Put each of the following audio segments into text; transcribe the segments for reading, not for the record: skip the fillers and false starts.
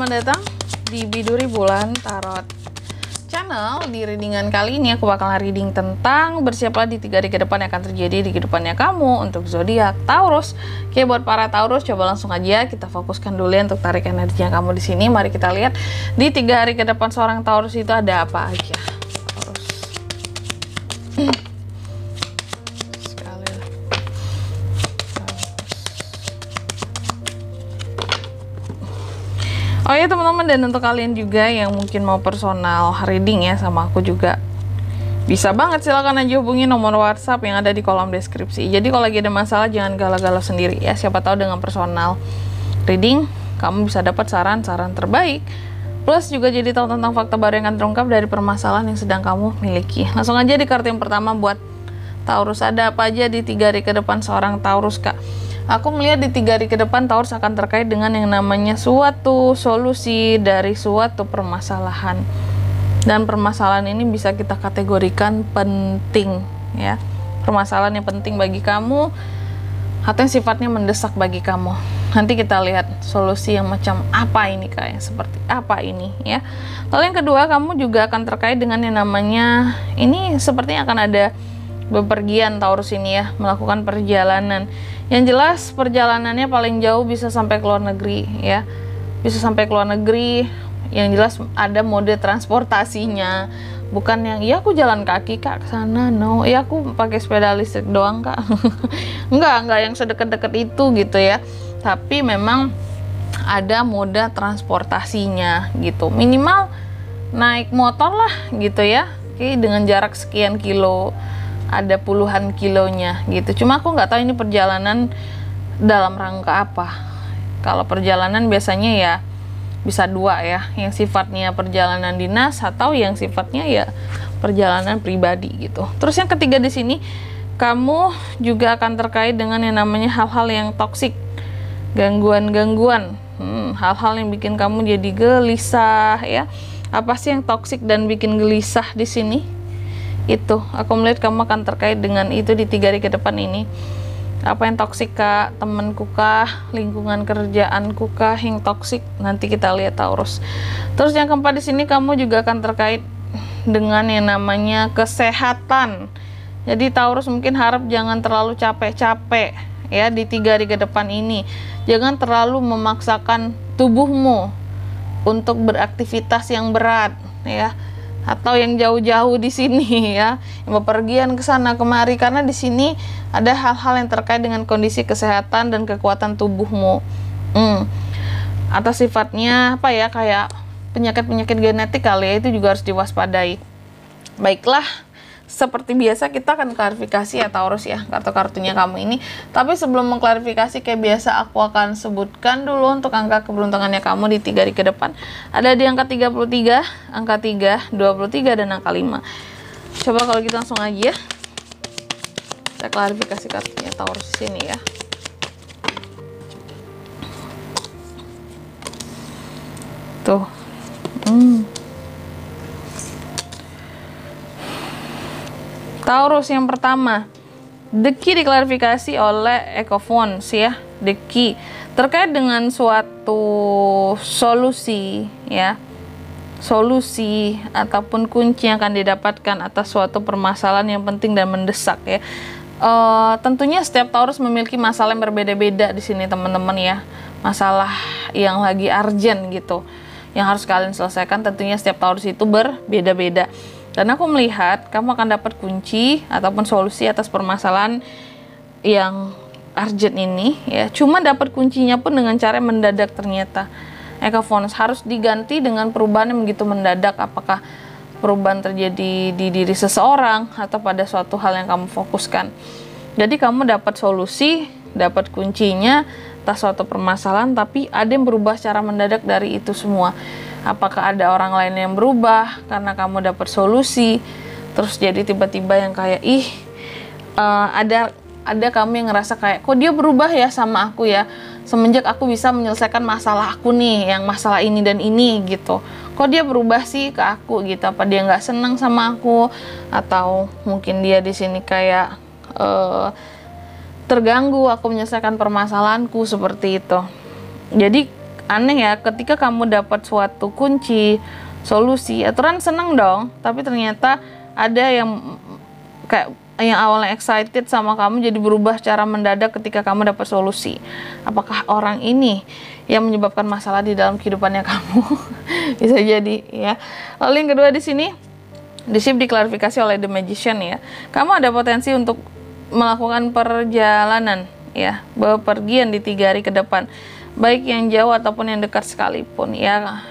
selamat datang di Biduri Bulan Tarot Channel. Di readingan kali ini aku bakalan reading tentang bersiaplah di 3 hari ke depan yang akan terjadi di kehidupannya kamu untuk zodiak Taurus. Oke, buat para Taurus coba langsung aja kita fokuskan dulu ya untuk tarik energinya kamu di sini. Mari kita lihat di 3 hari ke depan seorang Taurus itu ada apa aja. Taurus. Oh ya teman-teman, dan untuk kalian juga yang mungkin mau personal reading ya sama aku juga bisa banget, silahkan aja hubungi nomor WhatsApp yang ada di kolom deskripsi. Jadi kalau lagi ada masalah jangan galau-galau sendiri ya, siapa tahu dengan personal reading kamu bisa dapat saran-saran terbaik, plus juga jadi tahu tentang fakta baru yang akan terungkap dari permasalahan yang sedang kamu miliki. Langsung aja di kartu yang pertama buat Taurus, ada apa aja di 3 hari ke depan seorang Taurus kak? Aku melihat di 3 hari ke depan Taurus akan terkait dengan yang namanya suatu solusi dari suatu permasalahan. Dan permasalahan ini bisa kita kategorikan penting ya. Permasalahan yang penting bagi kamu atau yang sifatnya mendesak bagi kamu. Nanti kita lihat solusi yang macam apa ini kak, yang seperti apa ini ya. Lalu yang kedua, kamu juga akan terkait dengan yang namanya, ini sepertinya akan ada bepergian Taurus ini ya, melakukan perjalanan. Yang jelas perjalanannya paling jauh bisa sampai ke luar negeri ya, bisa sampai ke luar negeri. Yang jelas ada mode transportasinya, bukan yang ya aku jalan kaki kak ke sana, no ya aku pakai sepeda listrik doang kak. enggak yang sedekat-dekat itu gitu ya, tapi memang ada mode transportasinya gitu, minimal naik motor lah gitu ya. Oke, dengan jarak sekian kilo, ada puluhan kilonya gitu. Cuma aku nggak tahu ini perjalanan dalam rangka apa. Kalau perjalanan biasanya ya bisa dua ya, yang sifatnya perjalanan dinas atau yang sifatnya ya perjalanan pribadi gitu. Terus yang ketiga di sini, kamu juga akan terkait dengan yang namanya hal-hal yang toksik, gangguan-gangguan, hal-hal yang bikin kamu jadi gelisah ya. Apa sih yang toksik dan bikin gelisah di sini? Itu aku melihat kamu akan terkait dengan itu di 3 hari ke depan ini. Apa yang toksik kak? Temanku kah? Lingkungan kerjaanku kah yang toksik? Nanti kita lihat Taurus. Terus yang keempat di sini, kamu juga akan terkait dengan yang namanya kesehatan. Jadi Taurus mungkin harap jangan terlalu capek-capek ya di 3 hari ke depan ini. Jangan terlalu memaksakan tubuhmu untuk beraktivitas yang berat ya, atau yang jauh-jauh di sini ya, yang bepergian ke sana kemari, karena di sini ada hal-hal yang terkait dengan kondisi kesehatan dan kekuatan tubuhmu. Atau sifatnya apa ya, kayak penyakit-penyakit genetik kali ya, itu juga harus diwaspadai. Baiklah, seperti biasa kita akan klarifikasi ya Taurus ya, kartu-kartunya kamu ini. Tapi sebelum mengklarifikasi, kayak biasa aku akan sebutkan dulu untuk angka keberuntungannya kamu di 3 hari ke depan. Ada di angka 33, angka 3, 23, dan angka 5. Coba kalau gitu langsung aja kita klarifikasi kartunya Taurus di sini ya. Tuh. Taurus yang pertama, The Key diklarifikasi oleh Echo Wands ya. The Key terkait dengan suatu solusi ya, solusi ataupun kunci yang akan didapatkan atas suatu permasalahan yang penting dan mendesak ya. Tentunya setiap Taurus memiliki masalah yang berbeda-beda di sini teman-teman ya, masalah yang lagi urgent gitu yang harus kalian selesaikan. Tentunya setiap Taurus itu berbeda-beda. Dan aku melihat kamu akan dapat kunci ataupun solusi atas permasalahan yang urgent ini ya. Cuma dapat kuncinya pun dengan cara yang mendadak ternyata. Echo Wands harus diganti dengan perubahan yang begitu mendadak. Apakah perubahan terjadi di diri seseorang atau pada suatu hal yang kamu fokuskan. Jadi kamu dapat solusi, dapat kuncinya atas suatu permasalahan, tapi ada yang berubah secara mendadak dari itu semua. Apakah ada orang lain yang berubah karena kamu dapat solusi, terus jadi tiba-tiba yang kayak ada kamu yang ngerasa kayak kok dia berubah ya sama aku ya, semenjak aku bisa menyelesaikan masalah aku nih, yang masalah ini dan ini gitu, kok dia berubah sih ke aku gitu, apa dia nggak senang sama aku, atau mungkin dia di sini kayak terganggu aku menyelesaikan permasalahanku, seperti itu. Jadi aneh ya, ketika kamu dapat suatu kunci, solusi, aturan seneng dong, tapi ternyata ada yang kayak yang awalnya excited sama kamu jadi berubah secara mendadak ketika kamu dapat solusi. Apakah orang ini yang menyebabkan masalah di dalam kehidupannya kamu? Bisa jadi ya. Lalu yang kedua di sini, di shift diklarifikasi oleh The Magician ya. Kamu ada potensi untuk melakukan perjalanan ya, bepergian di 3 hari ke depan, baik yang jauh ataupun yang dekat sekalipun ya.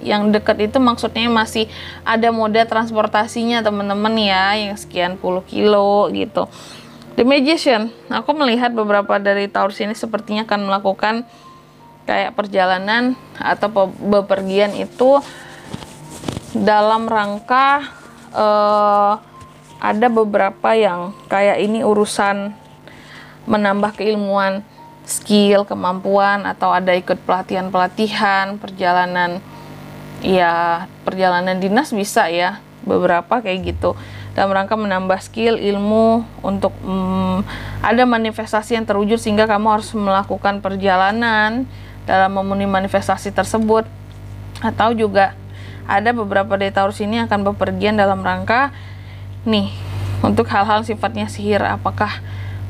Yang dekat itu maksudnya masih ada moda transportasinya teman-teman ya, yang sekian puluh kilo gitu. The Magician, aku melihat beberapa dari Taurus ini sepertinya akan melakukan kayak perjalanan atau bepergian itu dalam rangka ada beberapa yang kayak ini urusan menambah keilmuan, skill, kemampuan, atau ada ikut pelatihan-pelatihan, perjalanan ya, perjalanan dinas bisa ya, beberapa kayak gitu, dalam rangka menambah skill, ilmu untuk ada manifestasi yang terwujud sehingga kamu harus melakukan perjalanan dalam memenuhi manifestasi tersebut. Atau juga ada beberapa dari Taurus ini akan bepergian dalam rangka nih untuk hal-hal sifatnya sihir, apakah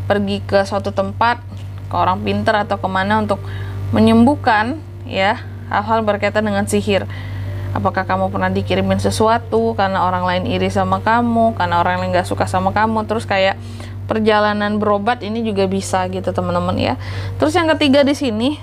pergi ke suatu tempat, ke orang pinter atau kemana untuk menyembuhkan ya hal-hal berkaitan dengan sihir. Apakah kamu pernah dikirimin sesuatu karena orang lain iri sama kamu, karena orang lain gak suka sama kamu, terus kayak perjalanan berobat ini juga bisa gitu teman-teman ya. Terus yang ketiga di sini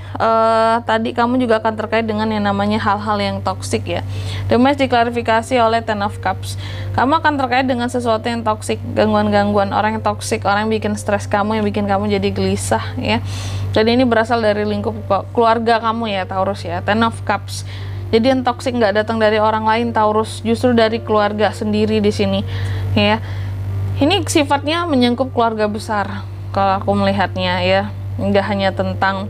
tadi kamu juga akan terkait dengan yang namanya hal-hal yang toksik ya. The Match diklarifikasi oleh Ten of Cups. Kamu akan terkait dengan sesuatu yang toksik, gangguan-gangguan, orang yang toksik, orang yang bikin stres kamu, yang bikin kamu jadi gelisah ya. Jadi ini berasal dari lingkup keluarga kamu ya Taurus ya. Ten of Cups. Jadi yang toksik nggak datang dari orang lain Taurus, justru dari keluarga sendiri di sini ya. Ini sifatnya menyangkut keluarga besar kalau aku melihatnya ya, nggak hanya tentang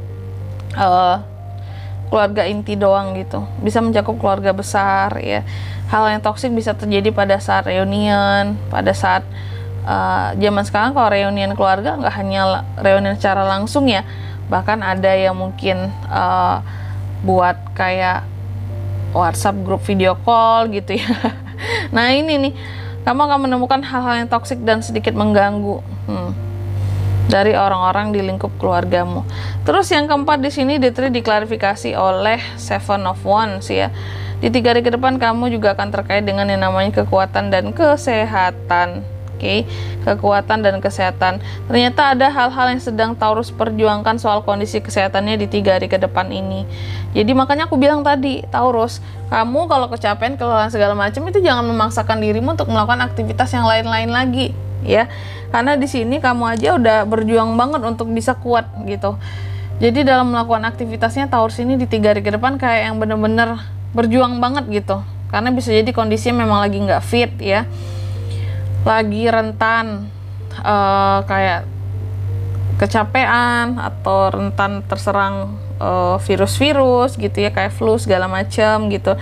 keluarga inti doang gitu, bisa mencakup keluarga besar ya. Hal yang toksik bisa terjadi pada saat reunian, pada saat zaman sekarang kalau reunian keluarga nggak hanya reunian secara langsung ya, bahkan ada yang mungkin buat kayak WhatsApp grup video call gitu ya. Nah ini nih, kamu akan menemukan hal-hal yang toksik dan sedikit mengganggu dari orang-orang di lingkup keluargamu. Terus yang keempat di sini diklarifikasi oleh Seven of Wands ya. Di 3 hari ke depan kamu juga akan terkait dengan yang namanya kekuatan dan kesehatan. Oke, kekuatan dan kesehatan. Ternyata ada hal-hal yang sedang Taurus perjuangkan soal kondisi kesehatannya di 3 hari ke depan ini. Jadi makanya aku bilang tadi, Taurus, kamu kalau kecapean, kelelahan segala macam itu jangan memaksakan dirimu untuk melakukan aktivitas yang lain-lain lagi, ya. Karena di sini kamu aja udah berjuang banget untuk bisa kuat gitu. Jadi dalam melakukan aktivitasnya Taurus ini di 3 hari ke depan kayak yang bener-bener berjuang banget gitu. Karena bisa jadi kondisinya memang lagi nggak fit ya. Lagi rentan kayak kecapean atau rentan terserang virus-virus gitu ya, kayak flu segala macam gitu.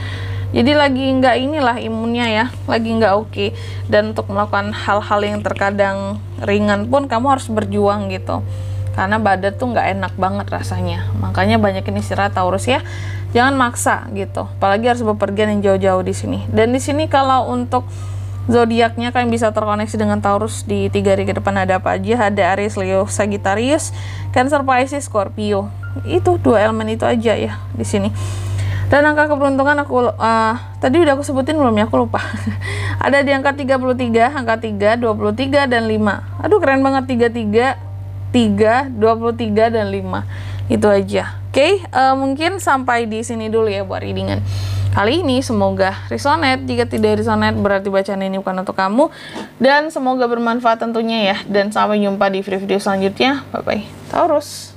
Jadi lagi nggak inilah imunnya ya, lagi nggak oke. Dan untuk melakukan hal-hal yang terkadang ringan pun kamu harus berjuang gitu, karena badan tuh nggak enak banget rasanya. Makanya banyakin istirahat Taurus ya, jangan maksa gitu, apalagi harus bepergian yang jauh-jauh di sini. Dan di sini kalau untuk zodiaknya kalian bisa terkoneksi dengan Taurus di 3 hari ke depan ada apa aja? Ada Aries, Leo, Sagittarius, Cancer, Pisces, Scorpio. Itu 2 elemen itu aja ya di sini. Dan angka keberuntungan aku tadi udah aku sebutin belum ya? Aku lupa. Ada di angka 33, angka 3, 23 dan 5. Aduh keren banget, 33, 3, 23 dan 5. Itu aja. Oke, mungkin sampai di sini dulu ya buat readingan kali ini. Semoga resonate. Jika tidak resonate berarti bacaan ini bukan untuk kamu. Dan semoga bermanfaat tentunya ya. Dan sampai jumpa di video selanjutnya. Bye bye Taurus.